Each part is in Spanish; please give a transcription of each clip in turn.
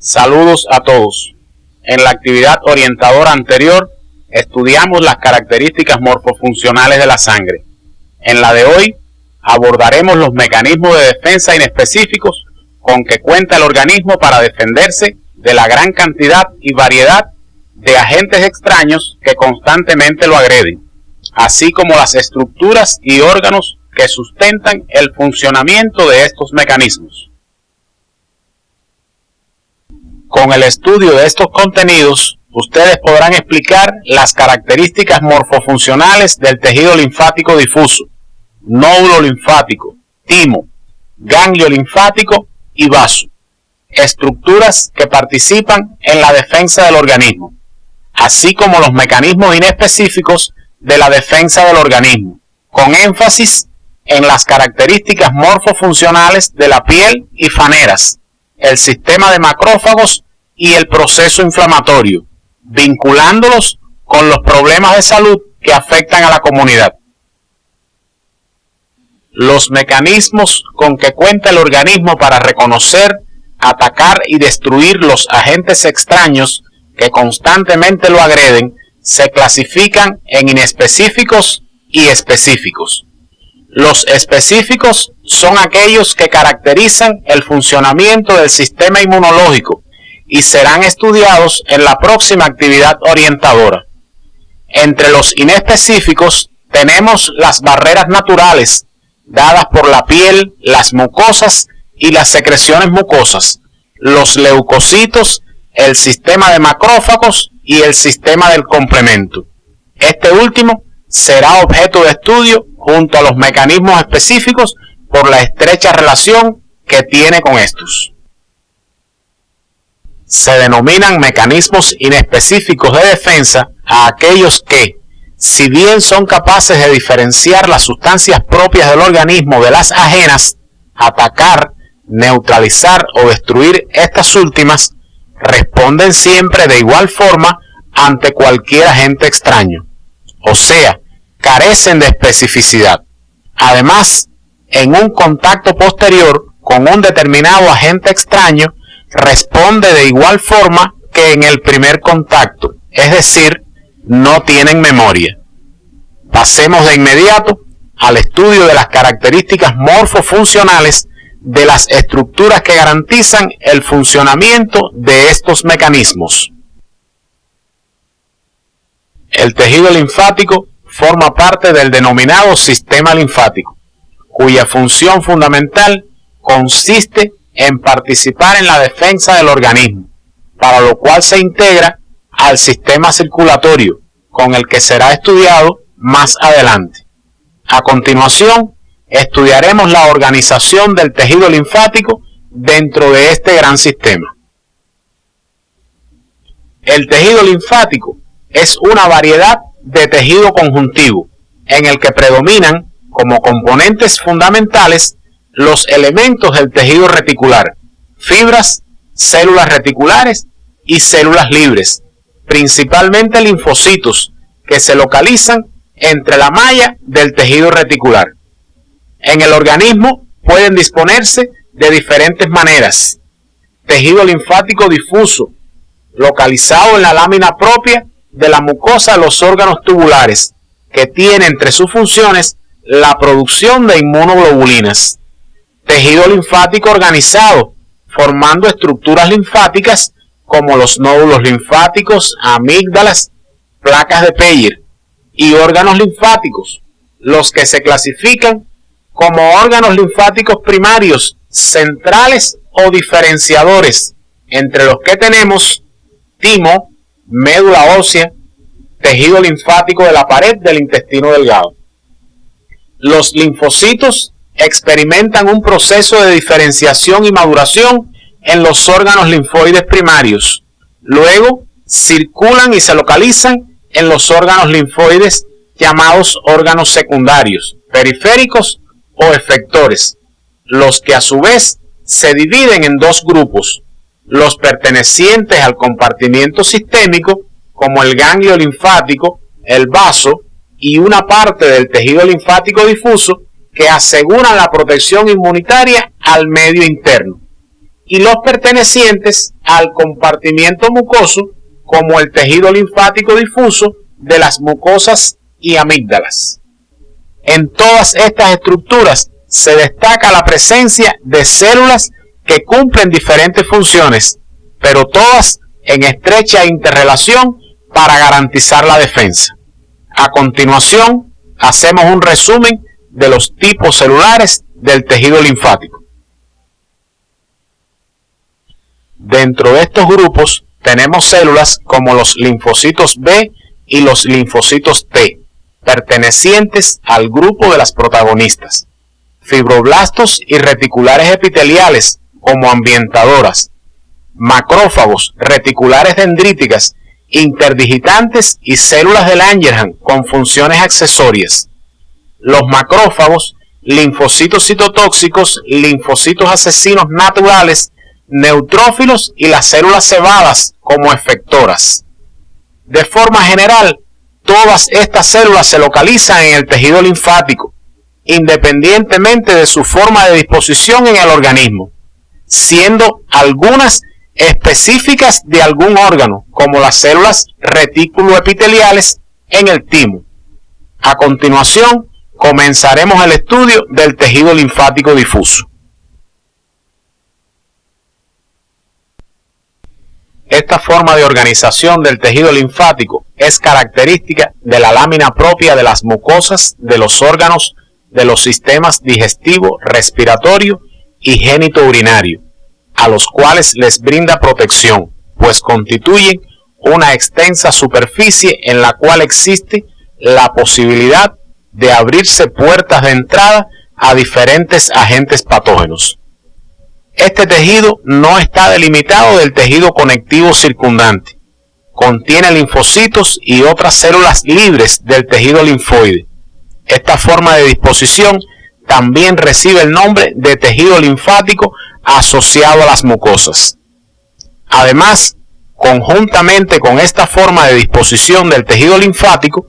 Saludos a todos. En la actividad orientadora anterior estudiamos las características morfofuncionales de la sangre. En la de hoy abordaremos los mecanismos de defensa inespecíficos con que cuenta el organismo para defenderse de la gran cantidad y variedad de agentes extraños que constantemente lo agreden, así como las estructuras y órganos que sustentan el funcionamiento de estos mecanismos. Con el estudio de estos contenidos, ustedes podrán explicar las características morfofuncionales del tejido linfático difuso, nódulo linfático, timo, ganglio linfático y vaso, estructuras que participan en la defensa del organismo, así como los mecanismos inespecíficos de la defensa del organismo, con énfasis en las características morfofuncionales de la piel y faneras, el sistema de macrófagos y el proceso inflamatorio, vinculándolos con los problemas de salud que afectan a la comunidad. Los mecanismos con que cuenta el organismo para reconocer, atacar y destruir los agentes extraños que constantemente lo agreden se clasifican en inespecíficos y específicos. Los específicos son aquellos que caracterizan el funcionamiento del sistema inmunológico y serán estudiados en la próxima actividad orientadora. Entre los inespecíficos tenemos las barreras naturales dadas por la piel, las mucosas y las secreciones mucosas, los leucocitos, el sistema de macrófagos y el sistema del complemento. Este último será objeto de estudio junto a los mecanismos específicos por la estrecha relación que tiene con estos. Se denominan mecanismos inespecíficos de defensa a aquellos que, si bien son capaces de diferenciar las sustancias propias del organismo de las ajenas, atacar, neutralizar o destruir estas últimas, responden siempre de igual forma ante cualquier agente extraño, o sea, carecen de especificidad. Además, en un contacto posterior con un determinado agente extraño, responde de igual forma que en el primer contacto, es decir, no tienen memoria. Pasemos de inmediato al estudio de las características morfofuncionales de las estructuras que garantizan el funcionamiento de estos mecanismos. El tejido linfático forma parte del denominado sistema linfático, cuya función fundamental consiste en participar en la defensa del organismo, para lo cual se integra al sistema circulatorio, con el que será estudiado más adelante. A continuación, estudiaremos la organización del tejido linfático dentro de este gran sistema. El tejido linfático es una variedad de tejido conjuntivo, en el que predominan como componentes fundamentales los elementos del tejido reticular, fibras, células reticulares y células libres, principalmente linfocitos, que se localizan entre la malla del tejido reticular. En el organismo pueden disponerse de diferentes maneras. Tejido linfático difuso, localizado en la lámina propia de la mucosa de los órganos tubulares, que tiene entre sus funciones la producción de inmunoglobulinas. Tejido linfático organizado, formando estructuras linfáticas como los nódulos linfáticos, amígdalas, placas de Peyer, y órganos linfáticos, los que se clasifican como órganos linfáticos primarios, centrales o diferenciadores, entre los que tenemos timo, médula ósea, tejido linfático de la pared del intestino delgado. Los linfocitos experimentan un proceso de diferenciación y maduración en los órganos linfoides primarios. Luego circulan y se localizan en los órganos linfoides llamados órganos secundarios, periféricos o efectores, los que a su vez se dividen en dos grupos: los pertenecientes al compartimiento sistémico, como el ganglio linfático, el vaso y una parte del tejido linfático difuso, que aseguran la protección inmunitaria al medio interno. y los pertenecientes al compartimiento mucoso, como el tejido linfático difuso de las mucosas y amígdalas. En todas estas estructuras se destaca la presencia de células que cumplen diferentes funciones, pero todas en estrecha interrelación para garantizar la defensa. A continuación, hacemos un resumen de los tipos celulares del tejido linfático. Dentro de estos grupos tenemos células como los linfocitos B y los linfocitos T, pertenecientes al grupo de las protagonistas. Fibroblastos y reticulares epiteliales como ambientadoras. Macrófagos, reticulares dendríticas, interdigitantes y células de Langerhans con funciones accesorias. Los macrófagos, linfocitos citotóxicos, linfocitos asesinos naturales, neutrófilos y las células cebadas como efectoras. De forma general, todas estas células se localizan en el tejido linfático, independientemente de su forma de disposición en el organismo, siendo algunas específicas de algún órgano, como las células reticuloepiteliales en el timo. A continuación, comenzaremos el estudio del tejido linfático difuso. Esta forma de organización del tejido linfático es característica de la lámina propia de las mucosas de los órganos de los sistemas digestivo, respiratorio y genitourinario, a los cuales les brinda protección, pues constituyen una extensa superficie en la cual existe la posibilidad de abrirse puertas de entrada a diferentes agentes patógenos. Este tejido no está delimitado del tejido conectivo circundante. Contiene linfocitos y otras células libres del tejido linfoide. Esta forma de disposición también recibe el nombre de tejido linfático asociado a las mucosas. Además, conjuntamente con esta forma de disposición del tejido linfático,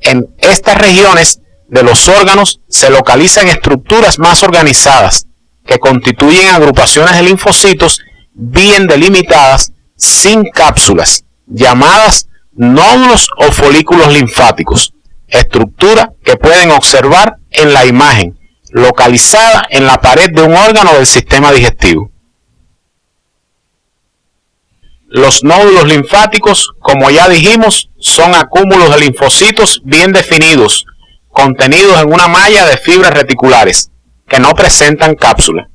en estas regiones de los órganos se localizan estructuras más organizadas que constituyen agrupaciones de linfocitos bien delimitadas sin cápsulas, llamadas nódulos o folículos linfáticos, estructura que pueden observar en la imagen, localizada en la pared de un órgano del sistema digestivo. Los nódulos linfáticos, como ya dijimos, son acúmulos de linfocitos bien definidos, contenidos en una malla de fibras reticulares, que no presentan cápsula.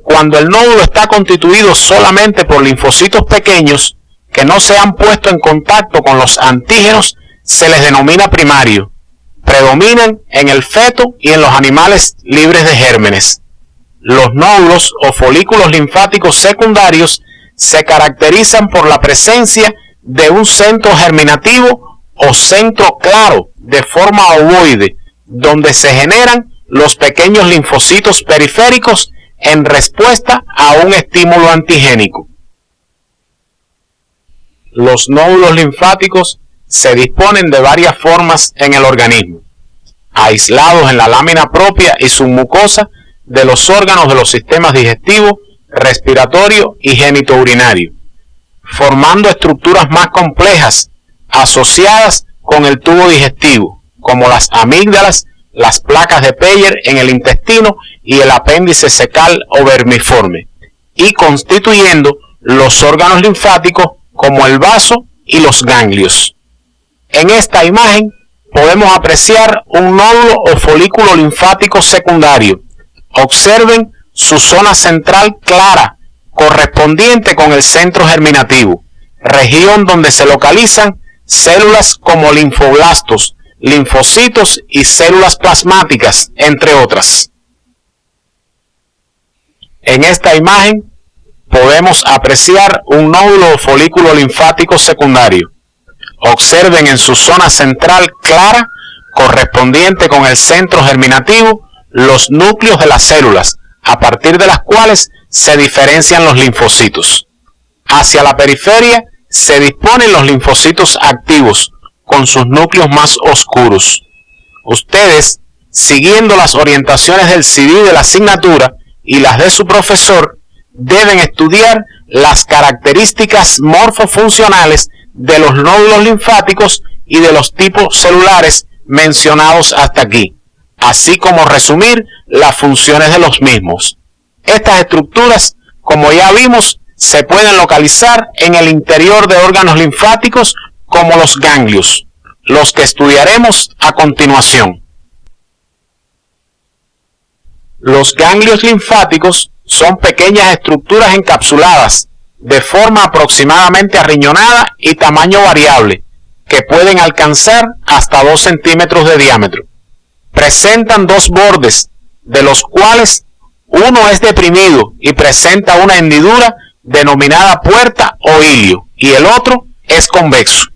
Cuando el nódulo está constituido solamente por linfocitos pequeños que no se han puesto en contacto con los antígenos, se les denomina primario. Predominan en el feto y en los animales libres de gérmenes. Los nódulos o folículos linfáticos secundarios se caracterizan por la presencia de un centro germinativo o centro claro de forma ovoide, donde se generan los pequeños linfocitos periféricos en respuesta a un estímulo antigénico. Los nódulos linfáticos se disponen de varias formas en el organismo, aislados en la lámina propia y submucosa de los órganos de los sistemas digestivo, respiratorio y genitourinario, formando estructuras más complejas asociadas con el tubo digestivo, como las amígdalas, las placas de Peyer en el intestino y el apéndice cecal o vermiforme, y constituyendo los órganos linfáticos como el vaso y los ganglios. En esta imagen podemos apreciar un nódulo o folículo linfático secundario. Observen su zona central clara, correspondiente con el centro germinativo, región donde se localizan células como linfoblastos, linfocitos y células plasmáticas, entre otras. En esta imagen podemos apreciar un nódulo o folículo linfático secundario. Observen en su zona central clara, correspondiente con el centro germinativo, los núcleos de las células, a partir de las cuales se diferencian los linfocitos. Hacia la periferia se disponen los linfocitos activos, con sus núcleos más oscuros. Ustedes, siguiendo las orientaciones del CD de la asignatura y las de su profesor, deben estudiar las características morfofuncionales de los nódulos linfáticos y de los tipos celulares mencionados hasta aquí, así como resumir las funciones de los mismos. Estas estructuras, como ya vimos, se pueden localizar en el interior de órganos linfáticos como los ganglios, los que estudiaremos a continuación. Los ganglios linfáticos son pequeñas estructuras encapsuladas de forma aproximadamente arriñonada y tamaño variable, que pueden alcanzar hasta 2 centímetros de diámetro. Presentan dos bordes, de los cuales uno es deprimido y presenta una hendidura denominada puerta o hilio, y el otro es convexo.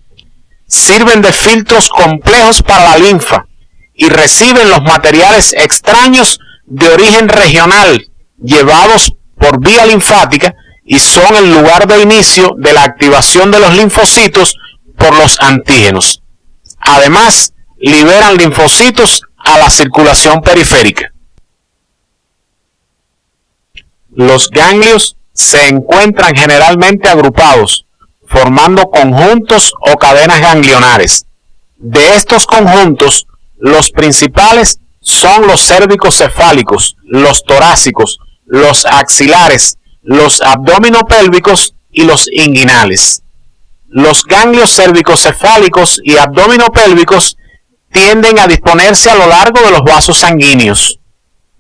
Sirven de filtros complejos para la linfa y reciben los materiales extraños de origen regional llevados por vía linfática y son el lugar de inicio de la activación de los linfocitos por los antígenos. Además, liberan linfocitos a la circulación periférica. Los ganglios se encuentran generalmente agrupados, formando conjuntos o cadenas ganglionares. De estos conjuntos, los principales son los cérvico-cefálicos, los torácicos, los axilares, los abdominopélvicos y los inguinales. Los ganglios cérvico-cefálicos y abdominopélvicos tienden a disponerse a lo largo de los vasos sanguíneos.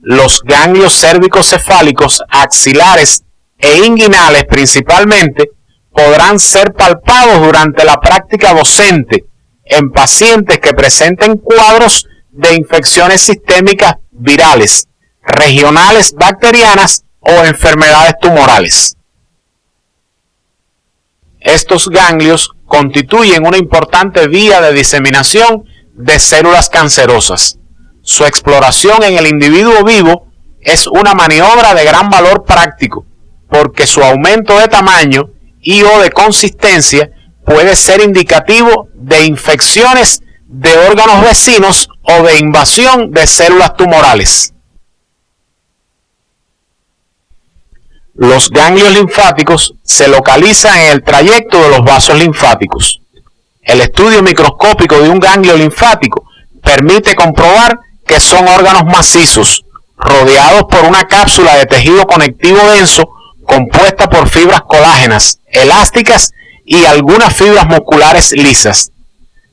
Los ganglios cérvico-cefálicos, axilares e inguinales principalmente podrán ser palpados durante la práctica docente en pacientes que presenten cuadros de infecciones sistémicas virales, regionales bacterianas o enfermedades tumorales. Estos ganglios constituyen una importante vía de diseminación de células cancerosas. Su exploración en el individuo vivo es una maniobra de gran valor práctico, porque su aumento de tamaño y o de consistencia puede ser indicativo de infecciones de órganos vecinos o de invasión de células tumorales. Los ganglios linfáticos se localizan en el trayecto de los vasos linfáticos. El estudio microscópico de un ganglio linfático permite comprobar que son órganos macizos, rodeados por una cápsula de tejido conectivo denso compuesta por fibras colágenas, elásticas y algunas fibras musculares lisas.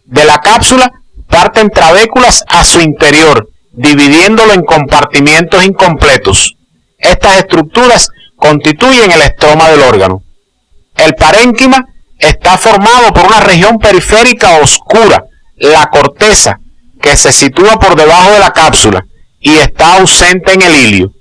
De la cápsula parten trabéculas a su interior, dividiéndolo en compartimientos incompletos. Estas estructuras constituyen el estroma del órgano. El parénquima está formado por una región periférica oscura, la corteza, que se sitúa por debajo de la cápsula y está ausente en el hilio,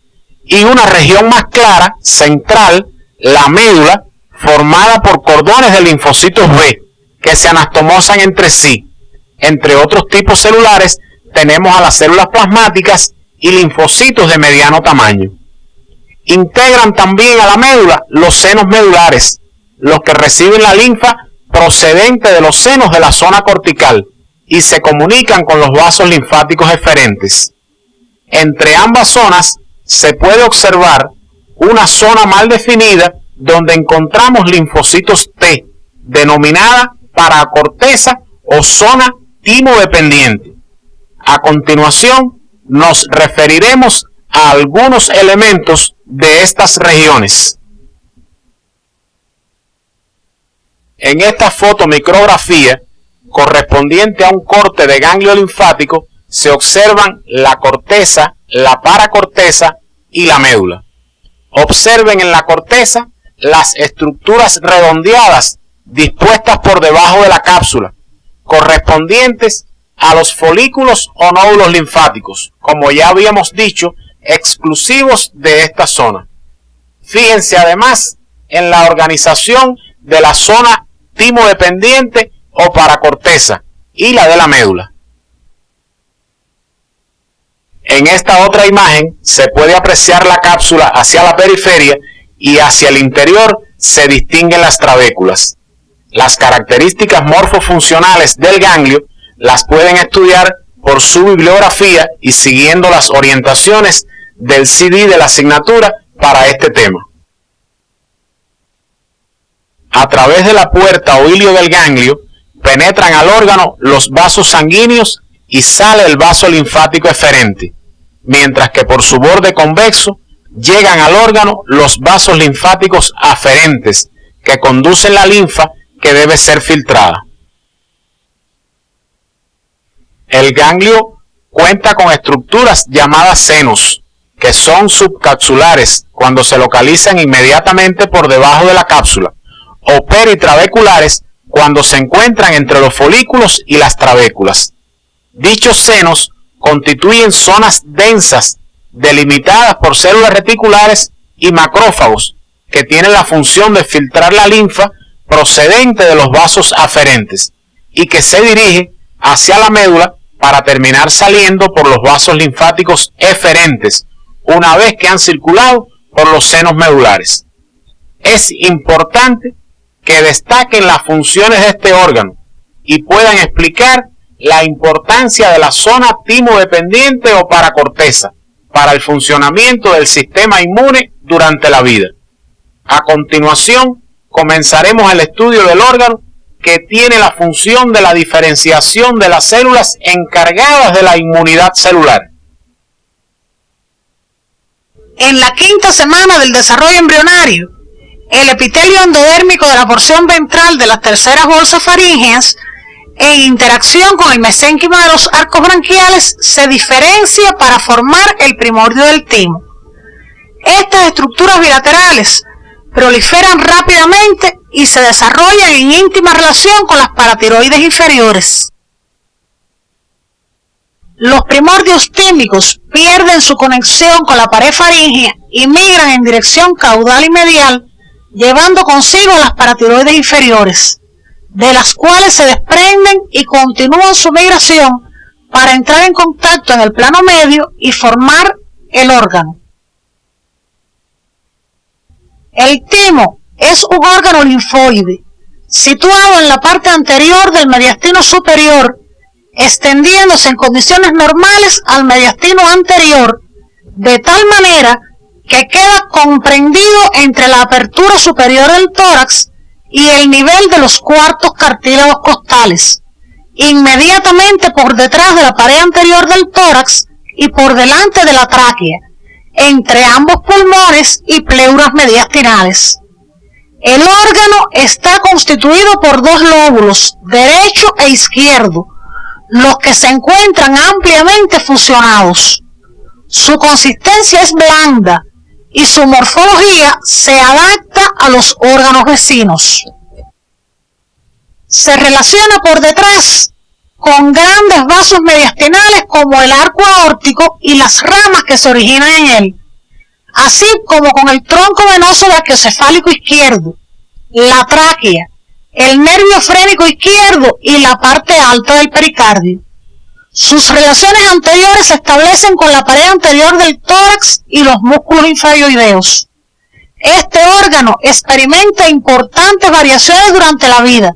y una región más clara, central, la médula, formada por cordones de linfocitos B, que se anastomosan entre sí. Entre otros tipos celulares, tenemos a las células plasmáticas y linfocitos de mediano tamaño. Integran también a la médula los senos medulares, los que reciben la linfa procedente de los senos de la zona cortical y se comunican con los vasos linfáticos eferentes. Entre ambas zonas se puede observar una zona mal definida donde encontramos linfocitos T, denominada paracorteza o zona timodependiente. A continuación, nos referiremos a algunos elementos de estas regiones. En esta fotomicrografía, correspondiente a un corte de ganglio linfático, se observan la corteza, la paracorteza y la médula. Observen en la corteza las estructuras redondeadas dispuestas por debajo de la cápsula, correspondientes a los folículos o nódulos linfáticos, como ya habíamos dicho, exclusivos de esta zona. Fíjense además en la organización de la zona timodependiente o paracorteza y la de la médula. En esta otra imagen se puede apreciar la cápsula hacia la periferia y hacia el interior se distinguen las trabéculas. Las características morfofuncionales del ganglio las pueden estudiar por su bibliografía y siguiendo las orientaciones del CD de la asignatura para este tema. a través de la puerta o hilio del ganglio, penetran al órgano los vasos sanguíneos y sale el vaso linfático eferente, mientras que por su borde convexo llegan al órgano los vasos linfáticos aferentes que conducen la linfa que debe ser filtrada. El ganglio cuenta con estructuras llamadas senos, que son subcapsulares cuando se localizan inmediatamente por debajo de la cápsula, o peritrabeculares cuando se encuentran entre los folículos y las trabéculas. Dichos senos constituyen zonas densas delimitadas por células reticulares y macrófagos que tienen la función de filtrar la linfa procedente de los vasos aferentes y que se dirige hacia la médula para terminar saliendo por los vasos linfáticos eferentes una vez que han circulado por los senos medulares. Es importante que destaquen las funciones de este órgano y puedan explicar la importancia de la zona timodependiente o paracorteza para el funcionamiento del sistema inmune durante la vida. A continuación, comenzaremos el estudio del órgano que tiene la función de la diferenciación de las células encargadas de la inmunidad celular. En la quinta semana del desarrollo embrionario, el epitelio endodérmico de la porción ventral de las terceras bolsas faríngeas, en interacción con el mesénquima de los arcos branquiales, se diferencia para formar el primordio del timo. Estas estructuras bilaterales proliferan rápidamente y se desarrollan en íntima relación con las paratiroides inferiores. Los primordios tímicos pierden su conexión con la pared faríngea y migran en dirección caudal y medial, llevando consigo las paratiroides inferiores, de las cuales se desprenden y continúan su migración para entrar en contacto en el plano medio y formar el órgano. El timo es un órgano linfoide, situado en la parte anterior del mediastino superior, extendiéndose en condiciones normales al mediastino anterior, de tal manera que queda comprendido entre la apertura superior del tórax y el nivel de los cuartos cartílagos costales, inmediatamente por detrás de la pared anterior del tórax y por delante de la tráquea, entre ambos pulmones y pleuras mediastinales. El órgano está constituido por dos lóbulos, derecho e izquierdo, los que se encuentran ampliamente fusionados. Su consistencia es blanda y su morfología se adapta a los órganos vecinos. Se relaciona por detrás con grandes vasos mediastinales como el arco aórtico y las ramas que se originan en él, así como con el tronco venoso brachiocefálico izquierdo, la tráquea, el nervio frénico izquierdo y la parte alta del pericardio. Sus relaciones anteriores se establecen con la pared anterior del tórax y los músculos infayoideos. Este órgano experimenta importantes variaciones durante la vida.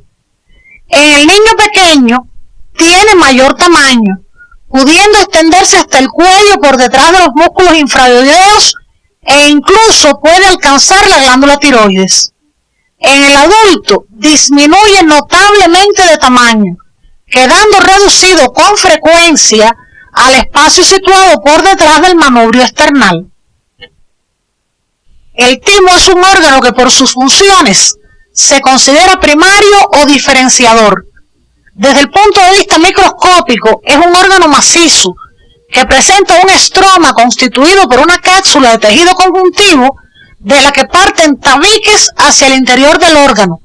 En el niño pequeño tiene mayor tamaño, pudiendo extenderse hasta el cuello por detrás de los músculos infrayoideos e incluso puede alcanzar la glándula tiroides. En el adulto disminuye notablemente de tamaño, quedando reducido con frecuencia al espacio situado por detrás del manubrio esternal. El timo es un órgano que por sus funciones se considera primario o diferenciador. Desde el punto de vista microscópico es un órgano macizo que presenta un estroma constituido por una cápsula de tejido conjuntivo de la que parten tabiques hacia el interior del órgano,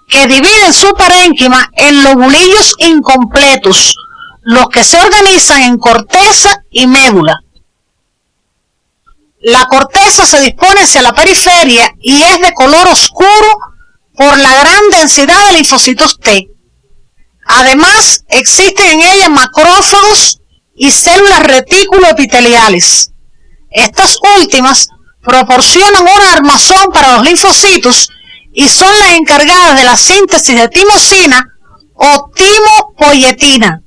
que dividen su parénquima en lobulillos incompletos, los que se organizan en corteza y médula. La corteza se dispone hacia la periferia y es de color oscuro por la gran densidad de linfocitos T. Además, existen en ella macrófagos y células retículo-epiteliales. Estas últimas proporcionan una armazón para los linfocitos y son las encargadas de la síntesis de timosina o timopoyetina.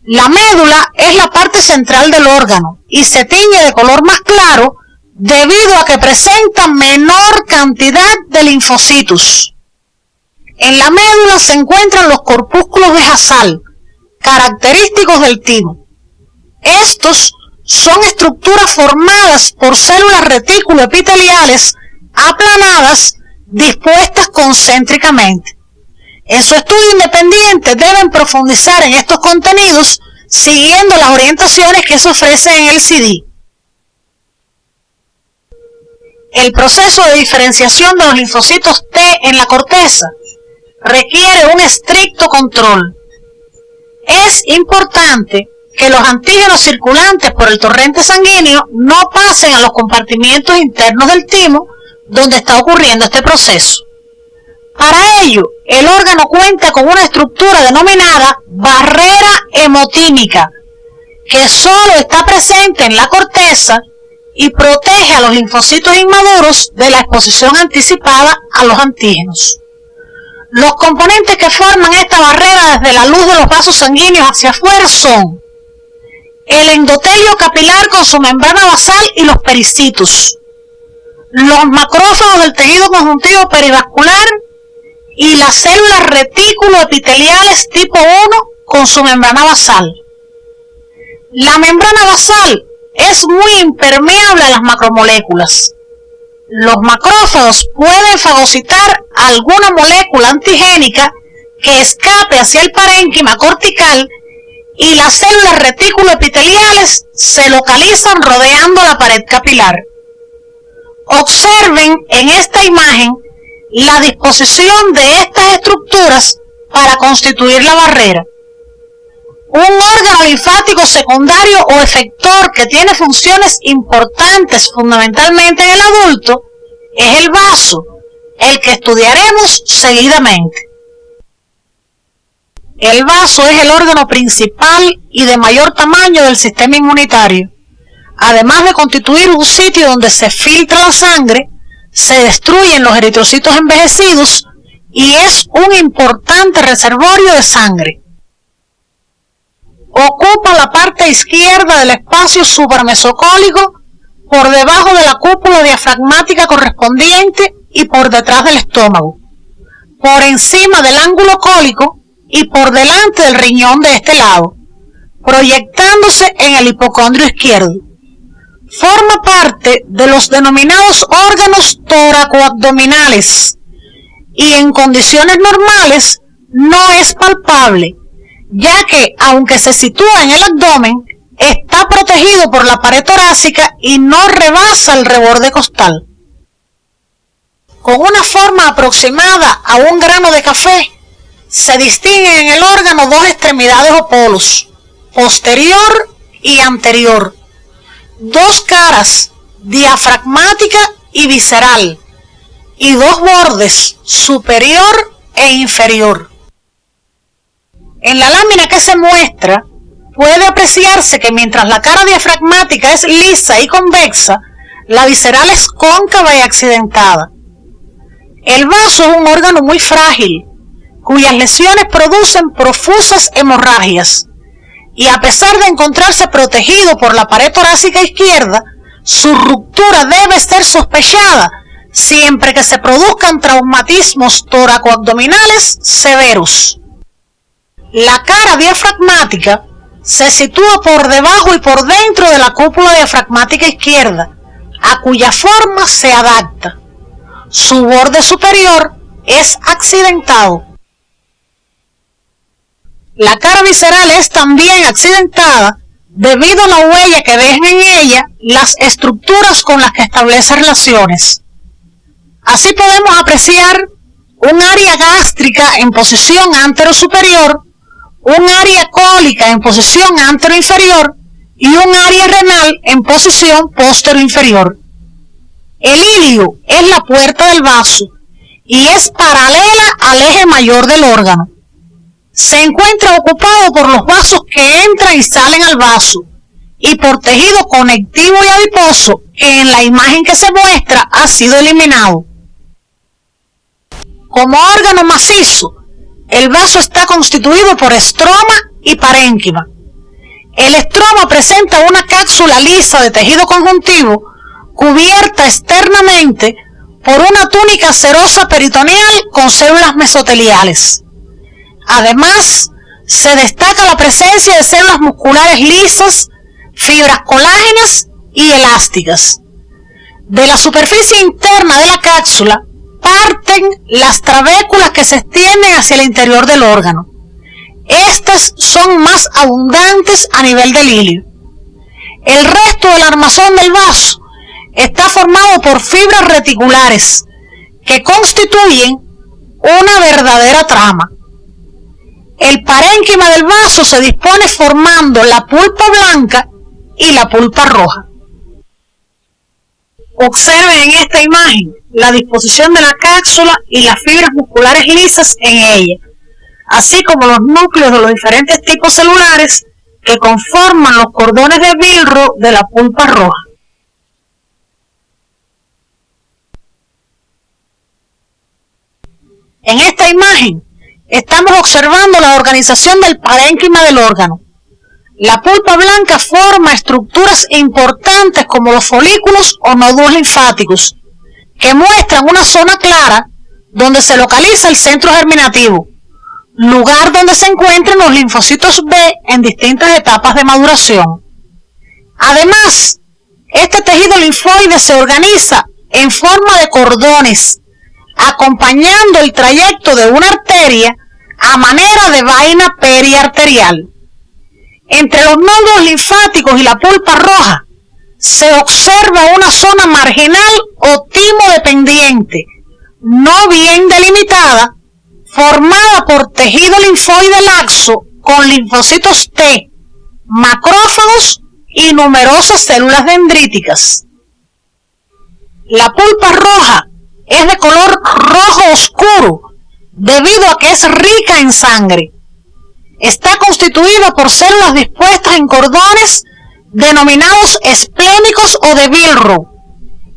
La médula es la parte central del órgano y se tiñe de color más claro, debido a que presenta menor cantidad de linfocitos. En la médula se encuentran los corpúsculos de Hasal, característicos del timo. Estos son estructuras formadas por células retículo-epiteliales aplanadas dispuestas concéntricamente. En su estudio independiente deben profundizar en estos contenidos siguiendo las orientaciones que se ofrecen en el CD. El proceso de diferenciación de los linfocitos T en la corteza requiere un estricto control. Es importante que los antígenos circulantes por el torrente sanguíneo no pasen a los compartimientos internos del timo donde está ocurriendo este proceso. Para ello, el órgano cuenta con una estructura denominada barrera hemotímica, que solo está presente en la corteza y protege a los linfocitos inmaduros de la exposición anticipada a los antígenos. Los componentes que forman esta barrera desde la luz de los vasos sanguíneos hacia afuera son el endotelio capilar con su membrana basal y los pericitos, los macrófagos del tejido conjuntivo perivascular y las células retículo-epiteliales tipo 1 con su membrana basal. La membrana basal es muy impermeable a las macromoléculas. Los macrófagos pueden fagocitar alguna molécula antigénica que escape hacia el parénquima cortical y las células retículo-epiteliales se localizan rodeando la pared capilar. Observen en esta imagen la disposición de estas estructuras para constituir la barrera. Un órgano linfático secundario o efector que tiene funciones importantes fundamentalmente en el adulto es el vaso, el que estudiaremos seguidamente. El vaso es el órgano principal y de mayor tamaño del sistema inmunitario. Además de constituir un sitio donde se filtra la sangre, se destruyen los eritrocitos envejecidos y es un importante reservorio de sangre. Ocupa la parte izquierda del espacio suprarmesocólico por debajo de la cúpula diafragmática correspondiente y por detrás del estómago, por encima del ángulo cólico y por delante del riñón de este lado, proyectándose en el hipocondrio izquierdo. Forma parte de los denominados órganos tóraco-abdominales y en condiciones normales no es palpable, ya que, aunque se sitúa en el abdomen, está protegido por la pared torácica y no rebasa el reborde costal. Con una forma aproximada a un grano de café, se distinguen en el órgano dos extremidades o polos, posterior y anterior, dos caras, diafragmática y visceral, y dos bordes, superior e inferior. En la lámina que se muestra, puede apreciarse que mientras la cara diafragmática es lisa y convexa, la visceral es cóncava y accidentada. El vaso es un órgano muy frágil, cuyas lesiones producen profusas hemorragias, y a pesar de encontrarse protegido por la pared torácica izquierda, su ruptura debe ser sospechada siempre que se produzcan traumatismos tóraco-abdominales severos. La cara diafragmática se sitúa por debajo y por dentro de la cúpula diafragmática izquierda, a cuya forma se adapta. Su borde superior es accidentado. La cara visceral es también accidentada debido a la huella que dejan en ella las estructuras con las que establece relaciones. Así podemos apreciar un área gástrica en posición antero-superior, un área cólica en posición antero-inferior y un área renal en posición postero-inferior. El ilio es la puerta del vaso y es paralela al eje mayor del órgano. Se encuentra ocupado por los vasos que entran y salen al vaso y por tejido conectivo y adiposo que en la imagen que se muestra ha sido eliminado. Como órgano macizo, el vaso está constituido por estroma y parénquima. El estroma presenta una cápsula lisa de tejido conjuntivo cubierta externamente por una túnica serosa peritoneal con células mesoteliales. Además, se destaca la presencia de células musculares lisas, fibras colágenas y elásticas. De la superficie interna de la cápsula parten las trabéculas que se extienden hacia el interior del órgano. Estas son más abundantes a nivel del hilio. El resto del armazón del vaso está formado por fibras reticulares que constituyen una verdadera trama. El parénquima del vaso se dispone formando la pulpa blanca y la pulpa roja. Observen en esta imagen la disposición de la cápsula y las fibras musculares lisas en ella, así como los núcleos de los diferentes tipos celulares que conforman los cordones de Billroth de la pulpa roja. En esta imagen estamos observando la organización del parénquima del órgano. La pulpa blanca forma estructuras importantes como los folículos o nódulos linfáticos, que muestran una zona clara donde se localiza el centro germinativo, lugar donde se encuentran los linfocitos B en distintas etapas de maduración. Además, este tejido linfoide se organiza en forma de cordones, acompañando el trayecto de una arteria a manera de vaina periarterial. Entre los nódulos linfáticos y la pulpa roja se observa una zona marginal o timo dependiente, no bien delimitada, formada por tejido linfoide laxo con linfocitos T, macrófagos y numerosas células dendríticas. La pulpa roja es de color rojo oscuro debido a que es rica en sangre. Está constituida por células dispuestas en cordones denominados esplénicos o de Billroth.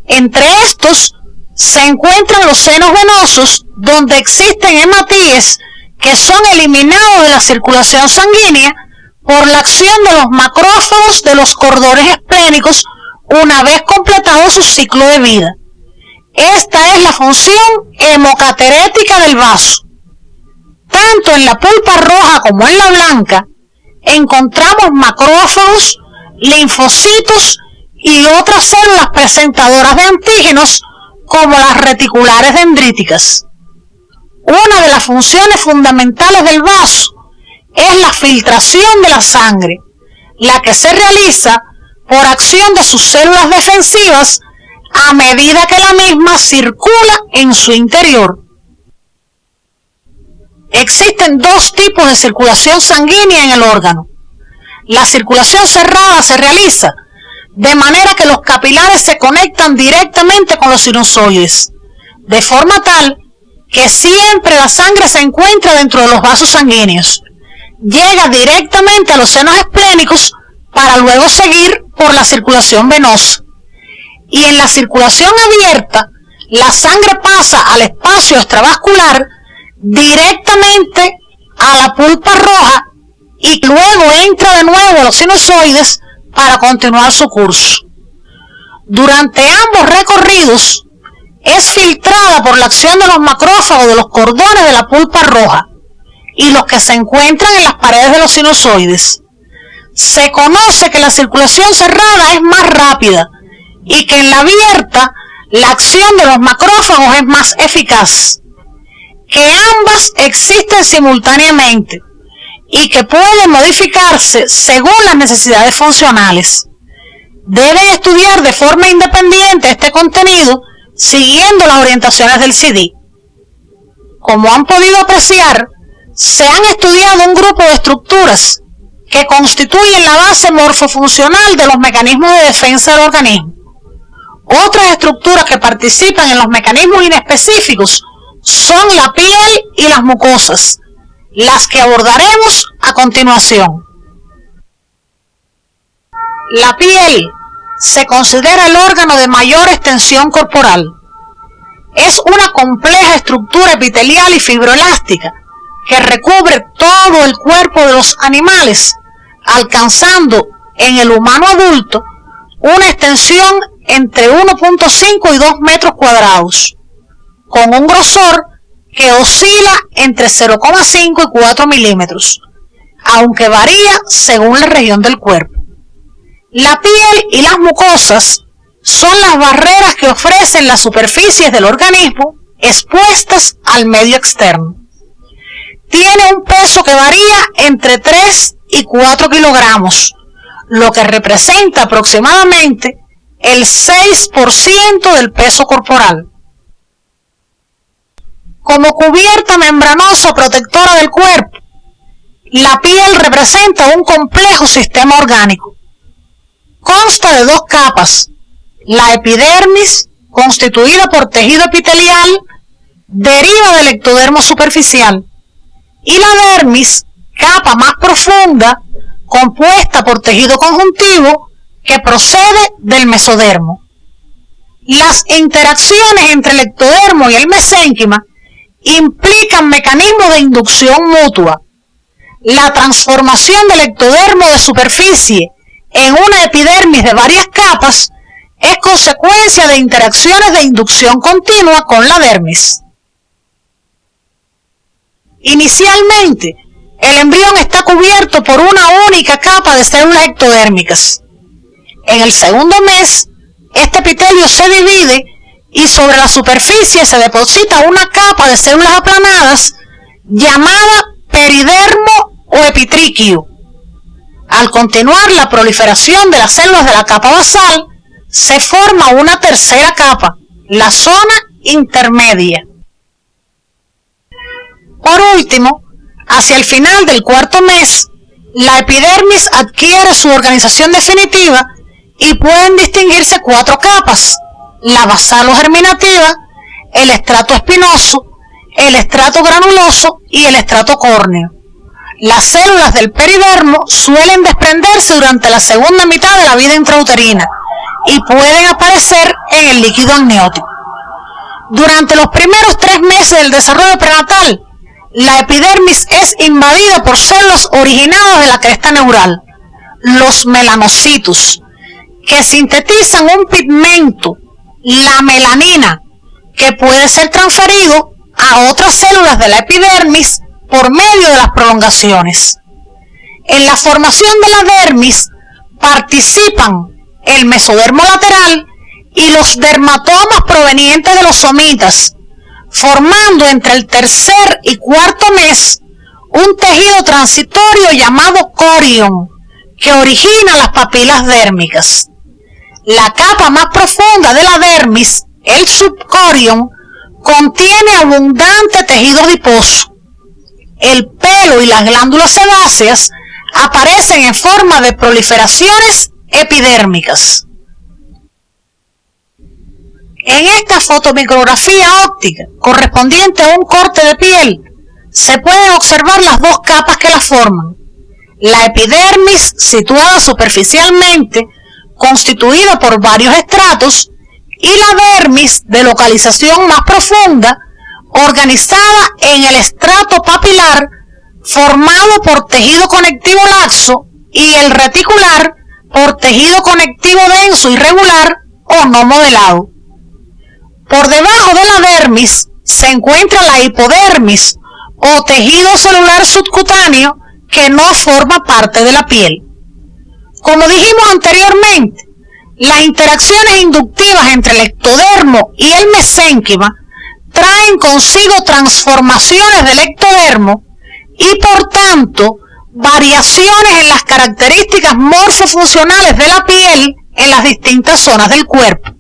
Entre estos se encuentran los senos venosos, donde existen hematíes que son eliminados de la circulación sanguínea por la acción de los macrófagos de los cordones esplénicos una vez completado su ciclo de vida. Esta es la función hemocaterética del vaso. Tanto en la pulpa roja como en la blanca encontramos macrófagos, linfocitos y otras células presentadoras de antígenos como las reticulares dendríticas. Una de las funciones fundamentales del vaso es la filtración de la sangre, la que se realiza por acción de sus células defensivas a medida que la misma circula en su interior. Existen dos tipos de circulación sanguínea en el órgano. La circulación cerrada se realiza de manera que los capilares se conectan directamente con los sinusoides, de forma tal que siempre la sangre se encuentra dentro de los vasos sanguíneos. Llega directamente a los senos esplénicos para luego seguir por la circulación venosa. Y en la circulación abierta, la sangre pasa al espacio extravascular directamente a la pulpa roja y luego entra de nuevo a los sinusoides para continuar su curso. Durante ambos recorridos es filtrada por la acción de los macrófagos de los cordones de la pulpa roja y los que se encuentran en las paredes de los sinusoides. Se conoce que la circulación cerrada es más rápida y que en la abierta la acción de los macrófagos es más eficaz, que ambas existen simultáneamente y que pueden modificarse según las necesidades funcionales. Deben estudiar de forma independiente este contenido siguiendo las orientaciones del CD. Como han podido apreciar, se han estudiado un grupo de estructuras que constituyen la base morfofuncional de los mecanismos de defensa del organismo. Otras estructuras que participan en los mecanismos inespecíficos son la piel y las mucosas, las que abordaremos a continuación. La piel se considera el órgano de mayor extensión corporal. Es una compleja estructura epitelial y fibroelástica que recubre todo el cuerpo de los animales, alcanzando en el humano adulto una extensión entre 1.5 y 2 metros cuadrados. con un grosor que oscila entre 0,5 y 4 milímetros, aunque varía según la región del cuerpo. La piel y las mucosas son las barreras que ofrecen las superficies del organismo expuestas al medio externo. Tiene un peso que varía entre 3 y 4 kilogramos, lo que representa aproximadamente el 6% del peso corporal. Como cubierta membranosa protectora del cuerpo, la piel representa un complejo sistema orgánico. Consta de dos capas: la epidermis, constituida por tejido epitelial, deriva del ectodermo superficial, y la dermis, capa más profunda, compuesta por tejido conjuntivo, que procede del mesodermo. Las interacciones entre el ectodermo y el mesénquima implican mecanismos de inducción mutua. La transformación del ectodermo de superficie en una epidermis de varias capas es consecuencia de interacciones de inducción continua con la dermis. Inicialmente, el embrión está cubierto por una única capa de células ectodérmicas. En el segundo mes, este epitelio se divide y sobre la superficie se deposita una capa de células aplanadas llamada peridermo o epitriquio. Al continuar la proliferación de las células de la capa basal, se forma una tercera capa, la zona intermedia. Por último, hacia el final del cuarto mes, la epidermis adquiere su organización definitiva y pueden distinguirse 4 capas: la basal o germinativa, el estrato espinoso, el estrato granuloso y el estrato córneo. Las células del peridermo suelen desprenderse durante la segunda mitad de la vida intrauterina y pueden aparecer en el líquido amniótico. Durante los primeros 3 meses del desarrollo prenatal, la epidermis es invadida por células originadas de la cresta neural, los melanocitos, que sintetizan un pigmento, la melanina, que puede ser transferido a otras células de la epidermis por medio de las prolongaciones. En la formación de la dermis participan el mesodermo lateral y los dermatomas provenientes de los somitas, formando entre el tercer y cuarto mes un tejido transitorio llamado corion, que origina las papilas dérmicas. La capa más profunda de la dermis, el subcorion, contiene abundante tejido adiposo. El pelo y las glándulas sebáceas aparecen en forma de proliferaciones epidérmicas. En esta fotomicrografía óptica correspondiente a un corte de piel, se pueden observar las dos capas que la forman: la epidermis, situada superficialmente, constituida por varios estratos, y la dermis, de localización más profunda, organizada en el estrato papilar, formado por tejido conectivo laxo, y el reticular por tejido conectivo denso irregular o no modelado. Por debajo de la dermis se encuentra la hipodermis o tejido celular subcutáneo, que no forma parte de la piel. Como dijimos anteriormente, las interacciones inductivas entre el ectodermo y el mesénquima traen consigo transformaciones del ectodermo y, por tanto, variaciones en las características morfofuncionales de la piel en las distintas zonas del cuerpo.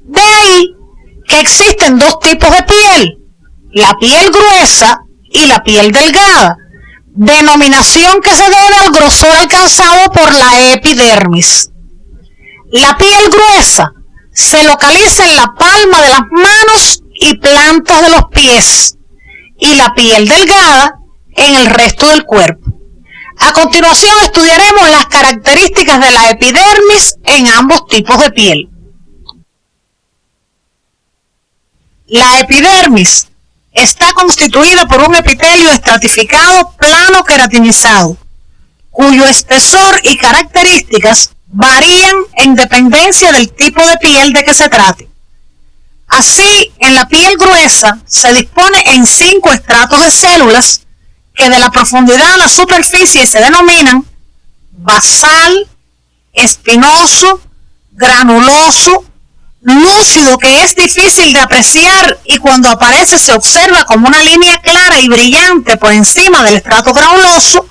De ahí que existen dos tipos de piel: la piel gruesa y la piel delgada, denominación que se debe al grosor alcanzado por la epidermis. La piel gruesa se localiza en la palma de las manos y plantas de los pies, y la piel delgada en el resto del cuerpo. A continuación estudiaremos las características de la epidermis en ambos tipos de piel. La epidermis está constituida por un epitelio estratificado plano queratinizado, cuyo espesor y características varían en dependencia del tipo de piel de que se trate. Así, en la piel gruesa se dispone en 5 estratos de células que de la profundidad a la superficie se denominan basal, espinoso, granuloso, lúcido, que es difícil de apreciar y cuando aparece se observa como una línea clara y brillante por encima del estrato granuloso,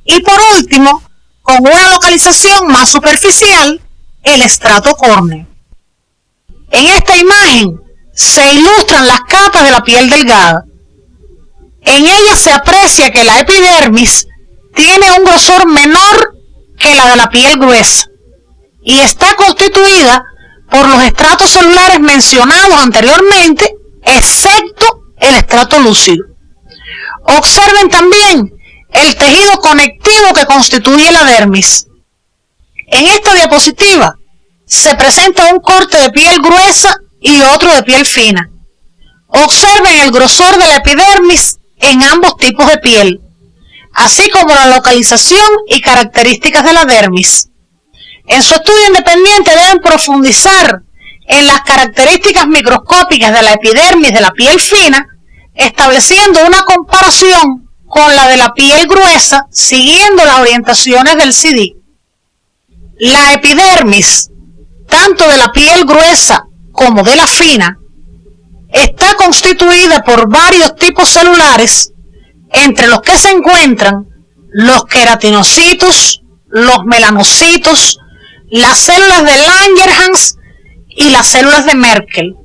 y por último, con una localización más superficial, el estrato córneo. En esta imagen se ilustran las capas de la piel delgada. En ella se aprecia que la epidermis tiene un grosor menor que la de la piel gruesa y está constituida por los estratos celulares mencionados anteriormente, excepto el estrato lúcido. Observen también el tejido conectivo que constituye la dermis. En esta diapositiva se presenta un corte de piel gruesa y otro de piel fina. Observen el grosor de la epidermis en ambos tipos de piel, así como la localización y características de la dermis. En su estudio independiente deben profundizar en las características microscópicas de la epidermis de la piel fina, estableciendo una comparación con la de la piel gruesa, siguiendo las orientaciones del CD. La epidermis, tanto de la piel gruesa como de la fina, está constituida por varios tipos celulares, entre los que se encuentran los queratinocitos, los melanocitos, las células de Langerhans y las células de Merkel.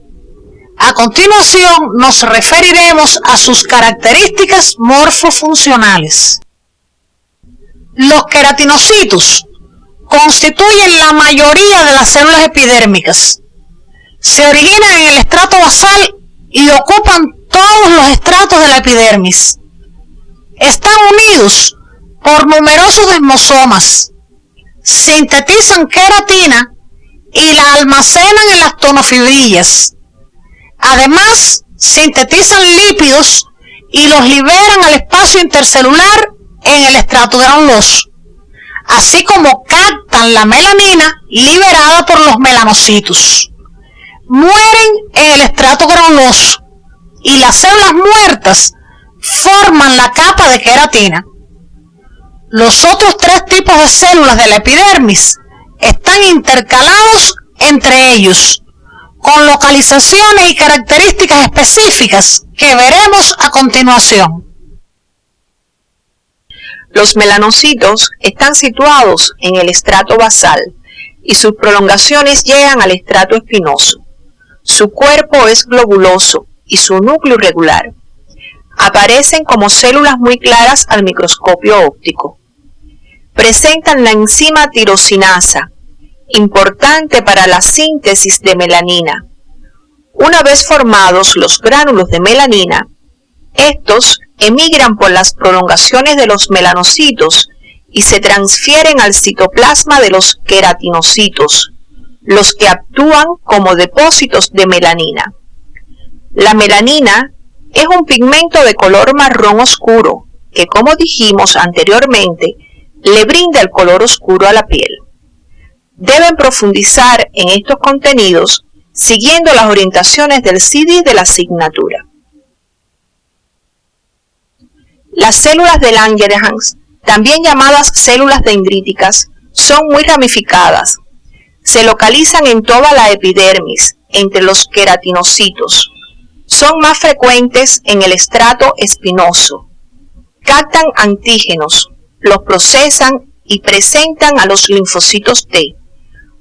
A continuación nos referiremos a sus características morfofuncionales. Los queratinocitos constituyen la mayoría de las células epidérmicas. Se originan en el estrato basal y ocupan todos los estratos de la epidermis. Están unidos por numerosos desmosomas. Sintetizan queratina y la almacenan en las tonofibrillas. Además, sintetizan lípidos y los liberan al espacio intercelular en el estrato granuloso, así como captan la melanina liberada por los melanocitos. Mueren en el estrato granuloso y las células muertas forman la capa de queratina. Los otros 3 tipos de células de la epidermis están intercalados entre ellos, con localizaciones y características específicas que veremos a continuación. Los melanocitos están situados en el estrato basal y sus prolongaciones llegan al estrato espinoso. Su cuerpo es globuloso y su núcleo irregular. Aparecen como células muy claras al microscopio óptico. Presentan la enzima tirosinasa, importante para la síntesis de melanina. Una vez formados los gránulos de melanina, estos emigran por las prolongaciones de los melanocitos y se transfieren al citoplasma de los queratinocitos, los que actúan como depósitos de melanina. La melanina es un pigmento de color marrón oscuro que, como dijimos anteriormente, le brinda el color oscuro a la piel. Deben profundizar en estos contenidos siguiendo las orientaciones del CD de la asignatura. Las células de Langerhans, también llamadas células dendríticas, son muy ramificadas. Se localizan en toda la epidermis, entre los queratinocitos. Son más frecuentes en el estrato espinoso. Captan antígenos, los procesan y presentan a los linfocitos T,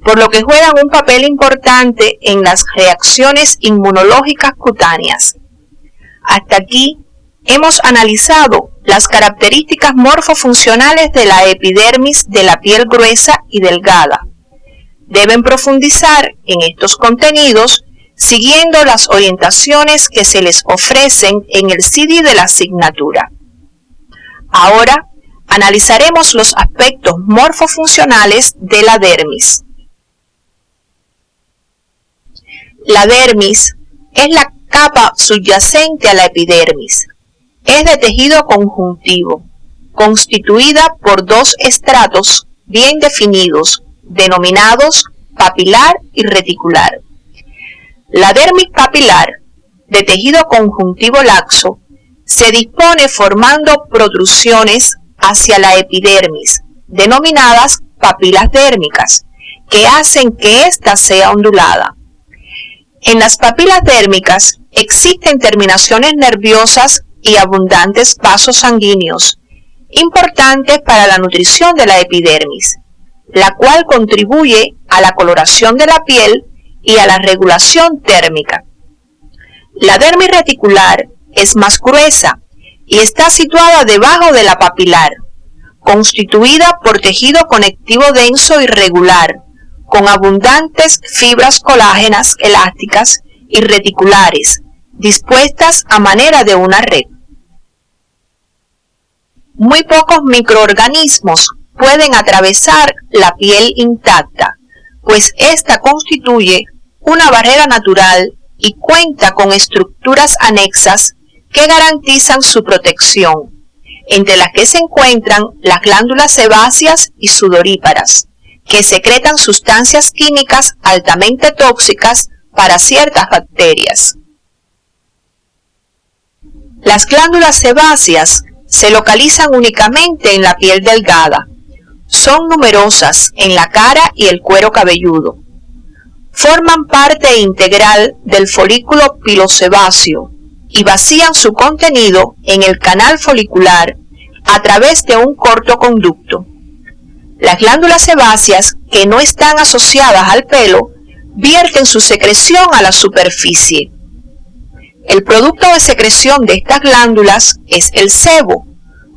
por lo que juegan un papel importante en las reacciones inmunológicas cutáneas. Hasta aquí hemos analizado las características morfofuncionales de la epidermis de la piel gruesa y delgada. Deben profundizar en estos contenidos siguiendo las orientaciones que se les ofrecen en el CD de la asignatura. Ahora analizaremos los aspectos morfofuncionales de la dermis. La dermis es la capa subyacente a la epidermis. Es de tejido conjuntivo, constituida por 2 estratos bien definidos, denominados papilar y reticular. La dermis papilar, de tejido conjuntivo laxo, se dispone formando protrusiones hacia la epidermis, denominadas papilas dérmicas, que hacen que ésta sea ondulada. En las papilas dérmicas existen terminaciones nerviosas y abundantes vasos sanguíneos, importantes para la nutrición de la epidermis, la cual contribuye a la coloración de la piel y a la regulación térmica. La dermis reticular es más gruesa y está situada debajo de la papilar, constituida por tejido conectivo denso y regular, con abundantes fibras colágenas elásticas y reticulares, dispuestas a manera de una red. Muy pocos microorganismos pueden atravesar la piel intacta, pues ésta constituye una barrera natural y cuenta con estructuras anexas que garantizan su protección, entre las que se encuentran las glándulas sebáceas y sudoríparas, que secretan sustancias químicas altamente tóxicas para ciertas bacterias. Las glándulas sebáceas se localizan únicamente en la piel delgada. Son numerosas en la cara y el cuero cabelludo. Forman parte integral del folículo pilosebáceo y vacían su contenido en el canal folicular a través de un corto conducto. Las glándulas sebáceas, que no están asociadas al pelo, vierten su secreción a la superficie. El producto de secreción de estas glándulas es el sebo,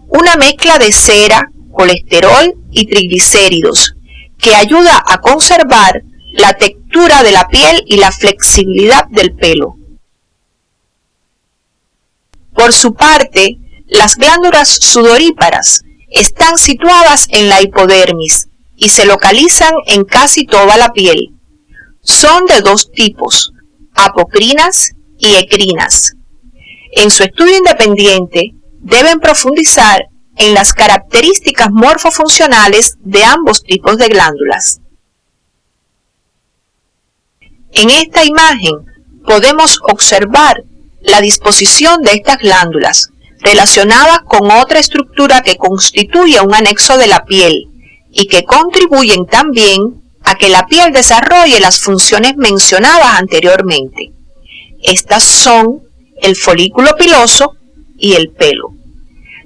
una mezcla de cera, colesterol y triglicéridos, que ayuda a conservar la textura de la piel y la flexibilidad del pelo. Por su parte, las glándulas sudoríparas están situadas en la hipodermis y se localizan en casi toda la piel. Son de dos tipos, apocrinas y ecrinas. En su estudio independiente, deben profundizar en las características morfofuncionales de ambos tipos de glándulas. En esta imagen podemos observar la disposición de estas glándulas relacionadas con otra estructura que constituye un anexo de la piel y que contribuyen también a que la piel desarrolle las funciones mencionadas anteriormente. Estas son el folículo piloso y el pelo.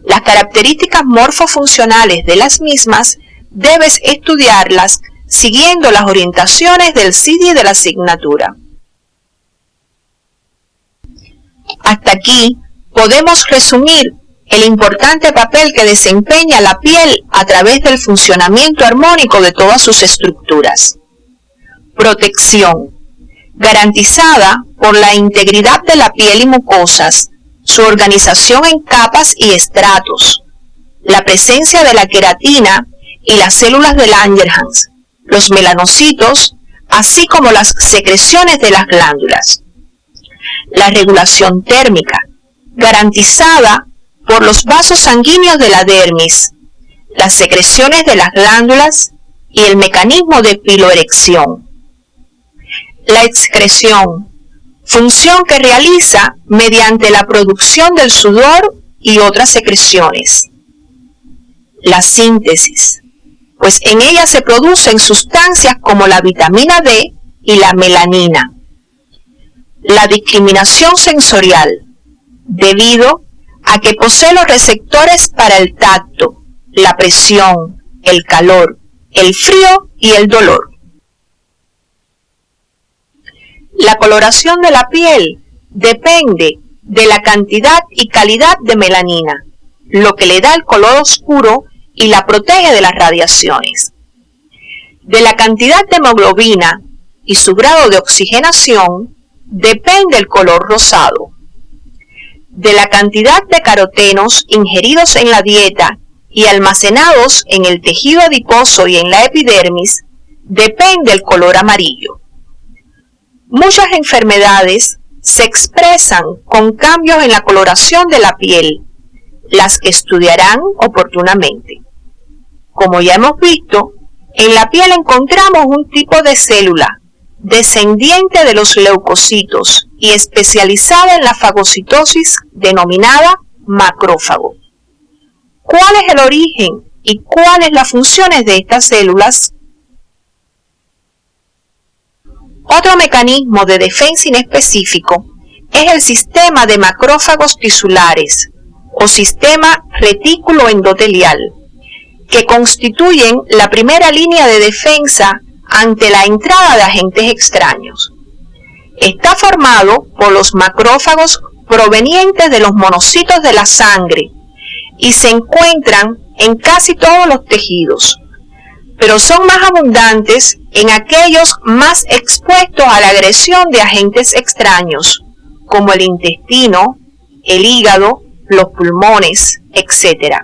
Las características morfofuncionales de las mismas debes estudiarlas siguiendo las orientaciones del CD de la asignatura. Hasta aquí podemos resumir el importante papel que desempeña la piel a través del funcionamiento armónico de todas sus estructuras. Protección, garantizada por la integridad de la piel y mucosas, su organización en capas y estratos, la presencia de la queratina y las células de Langerhans, los melanocitos, así como las secreciones de las glándulas. La regulación térmica, garantizada por los vasos sanguíneos de la dermis, las secreciones de las glándulas y el mecanismo de piloerección. La excreción, función que realiza mediante la producción del sudor y otras secreciones. La síntesis, pues en ella se producen sustancias como la vitamina D y la melanina. La discriminación sensorial, debido a que posee los receptores para el tacto, la presión, el calor, el frío y el dolor. La coloración de la piel depende de la cantidad y calidad de melanina, lo que le da el color oscuro y la protege de las radiaciones. De la cantidad de hemoglobina y su grado de oxigenación depende el color rosado. De la cantidad de carotenos ingeridos en la dieta y almacenados en el tejido adiposo y en la epidermis depende el color amarillo. Muchas enfermedades se expresan con cambios en la coloración de la piel, las que estudiarán oportunamente. Como ya hemos visto, en la piel encontramos un tipo de célula, descendiente de los leucocitos y especializada en la fagocitosis denominada macrófago. ¿Cuál es el origen y cuáles las funciones de estas células? Otro mecanismo de defensa inespecífico es el sistema de macrófagos tisulares o sistema retículo endotelial, que constituyen la primera línea de defensa ante la entrada de agentes extraños. Está formado por los macrófagos provenientes de los monocitos de la sangre y se encuentran en casi todos los tejidos, pero son más abundantes en aquellos más expuestos a la agresión de agentes extraños, como el intestino, el hígado, los pulmones, etc.,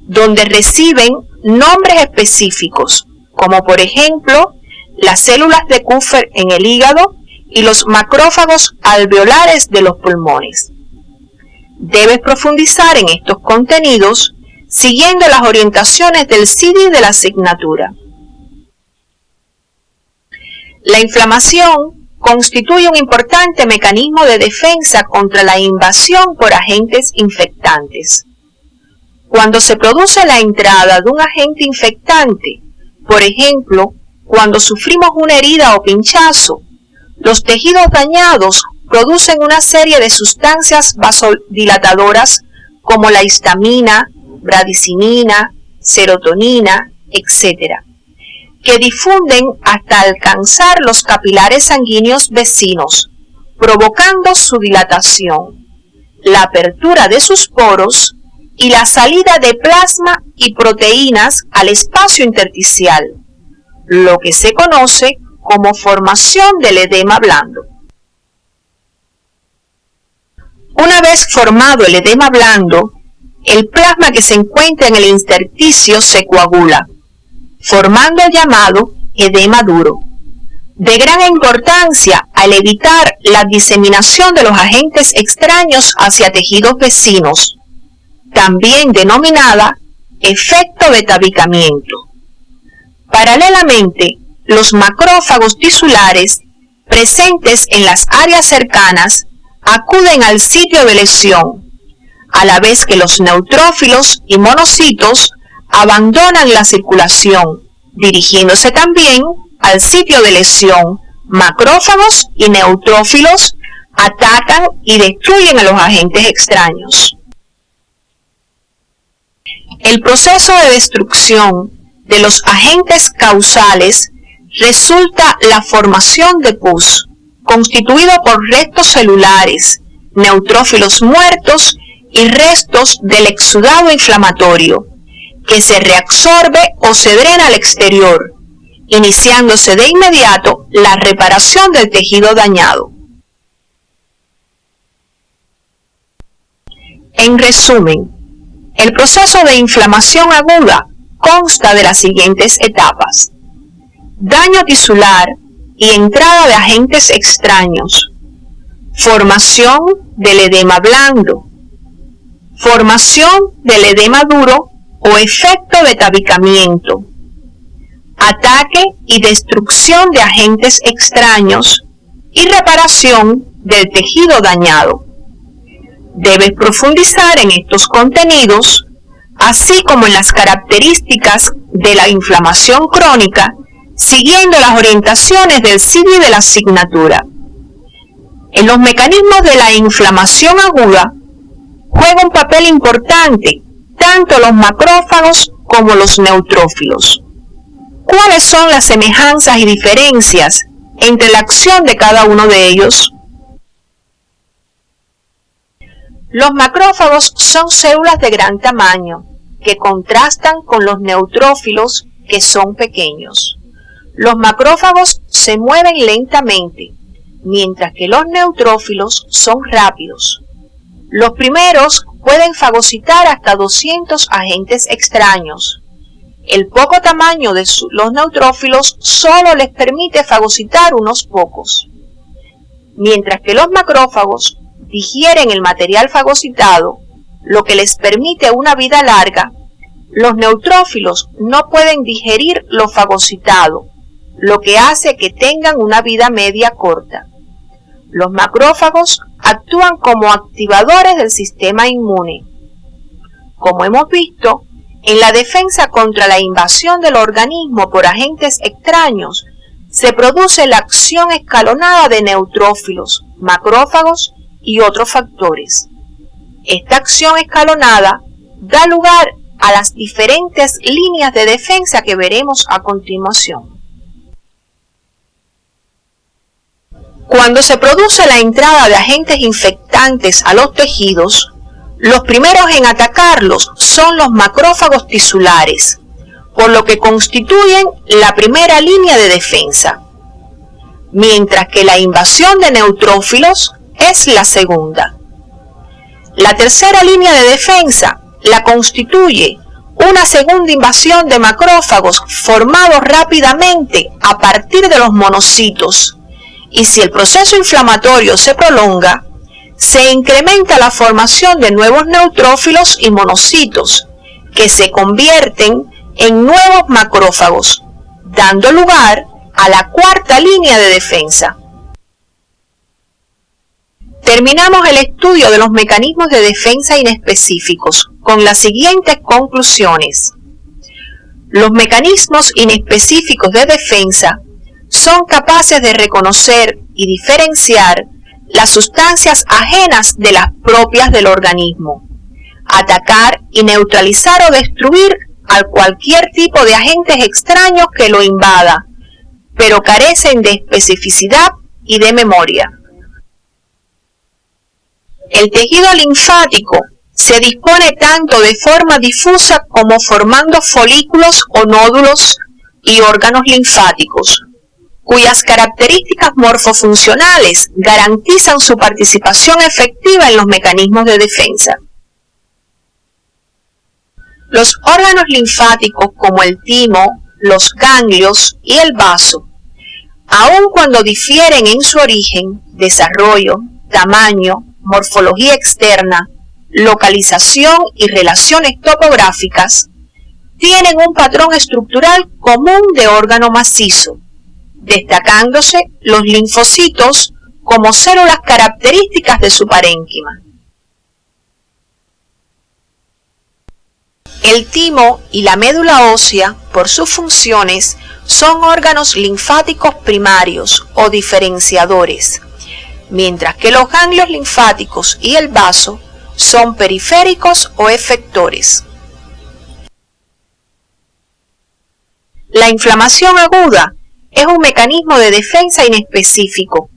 donde reciben nombres específicos, como por ejemplo las células de Kupffer en el hígado y los macrófagos alveolares de los pulmones. Debes profundizar en estos contenidos siguiendo las orientaciones del CD de la asignatura. La inflamación constituye un importante mecanismo de defensa contra la invasión por agentes infectantes. Cuando se produce la entrada de un agente infectante, por ejemplo, cuando sufrimos una herida o pinchazo, los tejidos dañados producen una serie de sustancias vasodilatadoras como la histamina, bradicinina, serotonina, etc., que difunden hasta alcanzar los capilares sanguíneos vecinos, provocando su dilatación, la apertura de sus poros y la salida de plasma y proteínas al espacio intersticial, lo que se conoce como formación del edema blando. Una vez formado el edema blando, el plasma que se encuentra en el intersticio se coagula, formando el llamado edema duro, de gran importancia al evitar la diseminación de los agentes extraños hacia tejidos vecinos, también denominada efecto de tabicamiento. Paralelamente, los macrófagos tisulares presentes en las áreas cercanas acuden al sitio de lesión, a la vez que los neutrófilos y monocitos abandonan la circulación, dirigiéndose también al sitio de lesión. Macrófagos y neutrófilos atacan y destruyen a los agentes extraños. El proceso de destrucción de los agentes causales resulta la formación de pus, constituido por restos celulares, neutrófilos muertos y restos del exudado inflamatorio, que se reabsorbe o se drena al exterior, iniciándose de inmediato la reparación del tejido dañado. En resumen, el proceso de inflamación aguda consta de las siguientes etapas: daño tisular y entrada de agentes extraños, formación del edema blando, formación del edema duro o efecto de tabicamiento, ataque y destrucción de agentes extraños y reparación del tejido dañado. Debes profundizar en estos contenidos, así como en las características de la inflamación crónica, siguiendo las orientaciones del CD de la asignatura. En los mecanismos de la inflamación aguda juega un papel importante tanto los macrófagos como los neutrófilos. ¿Cuáles son las semejanzas y diferencias entre la acción de cada uno de ellos? Los macrófagos son células de gran tamaño que contrastan con los neutrófilos, que son pequeños. Los macrófagos se mueven lentamente, mientras que los neutrófilos son rápidos. Los primeros pueden fagocitar hasta 200 agentes extraños. El poco tamaño de los neutrófilos solo les permite fagocitar unos pocos. Mientras que los macrófagos digieren el material fagocitado, lo que les permite una vida larga, los neutrófilos no pueden digerir lo fagocitado, lo que hace que tengan una vida media corta. Los macrófagos actúan como activadores del sistema inmune. Como hemos visto, en la defensa contra la invasión del organismo por agentes extraños, se produce la acción escalonada de neutrófilos, macrófagos y otros factores. Esta acción escalonada da lugar a las diferentes líneas de defensa que veremos a continuación. Cuando se produce la entrada de agentes infectantes a los tejidos, los primeros en atacarlos son los macrófagos tisulares, por lo que constituyen la primera línea de defensa, mientras que la invasión de neutrófilos es la segunda. La tercera línea de defensa la constituye una segunda invasión de macrófagos formados rápidamente a partir de los monocitos, y si el proceso inflamatorio se prolonga, se incrementa la formación de nuevos neutrófilos y monocitos, que se convierten en nuevos macrófagos, dando lugar a la cuarta línea de defensa. Terminamos el estudio de los mecanismos de defensa inespecíficos con las siguientes conclusiones. Los mecanismos inespecíficos de defensa son capaces de reconocer y diferenciar las sustancias ajenas de las propias del organismo, atacar y neutralizar o destruir a cualquier tipo de agentes extraños que lo invada, pero carecen de especificidad y de memoria. El tejido linfático se dispone tanto de forma difusa como formando folículos o nódulos y órganos linfáticos, cuyas características morfofuncionales garantizan su participación efectiva en los mecanismos de defensa. Los órganos linfáticos como el timo, los ganglios y el vaso, aun cuando difieren en su origen, desarrollo, tamaño, morfología externa, localización y relaciones topográficas, tienen un patrón estructural común de órgano macizo, destacándose los linfocitos como células características de su parénquima. El timo y la médula ósea, por sus funciones, son órganos linfáticos primarios o diferenciadores, mientras que los ganglios linfáticos y el vaso son periféricos o efectores. La inflamación aguda es un mecanismo de defensa inespecífico,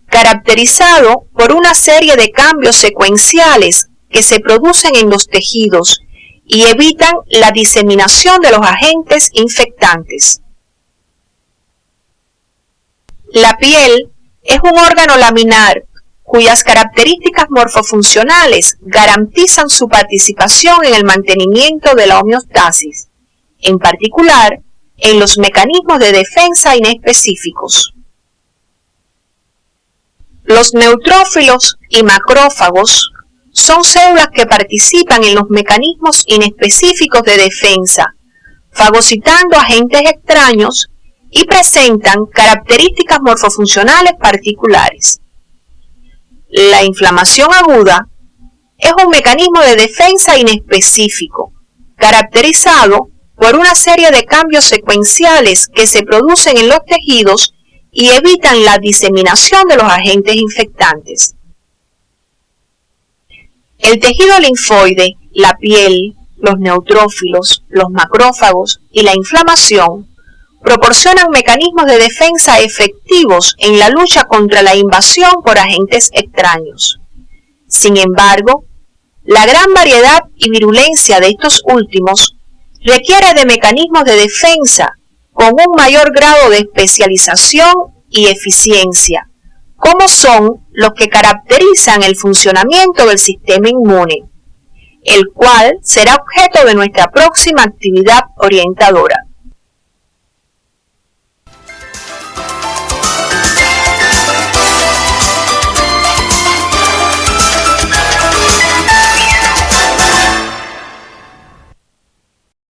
caracterizado por una serie de cambios secuenciales que se producen en los tejidos y evitan la diseminación de los agentes infectantes. La piel es un órgano laminar cuyas características morfofuncionales garantizan su participación en el mantenimiento de la homeostasis, en particular en los mecanismos de defensa inespecíficos. Los neutrófilos y macrófagos son células que participan en los mecanismos inespecíficos de defensa, fagocitando agentes extraños y presentan características morfofuncionales particulares. La inflamación aguda es un mecanismo de defensa inespecífico, caracterizado por una serie de cambios secuenciales que se producen en los tejidos y evitan la diseminación de los agentes infectantes. El tejido linfoide, la piel, los neutrófilos, los macrófagos y la inflamación proporcionan mecanismos de defensa efectivos en la lucha contra la invasión por agentes extraños. Sin embargo, la gran variedad y virulencia de estos últimos requiere de mecanismos de defensa con un mayor grado de especialización y eficiencia, como son los que caracterizan el funcionamiento del sistema inmune, el cual será objeto de nuestra próxima actividad orientadora.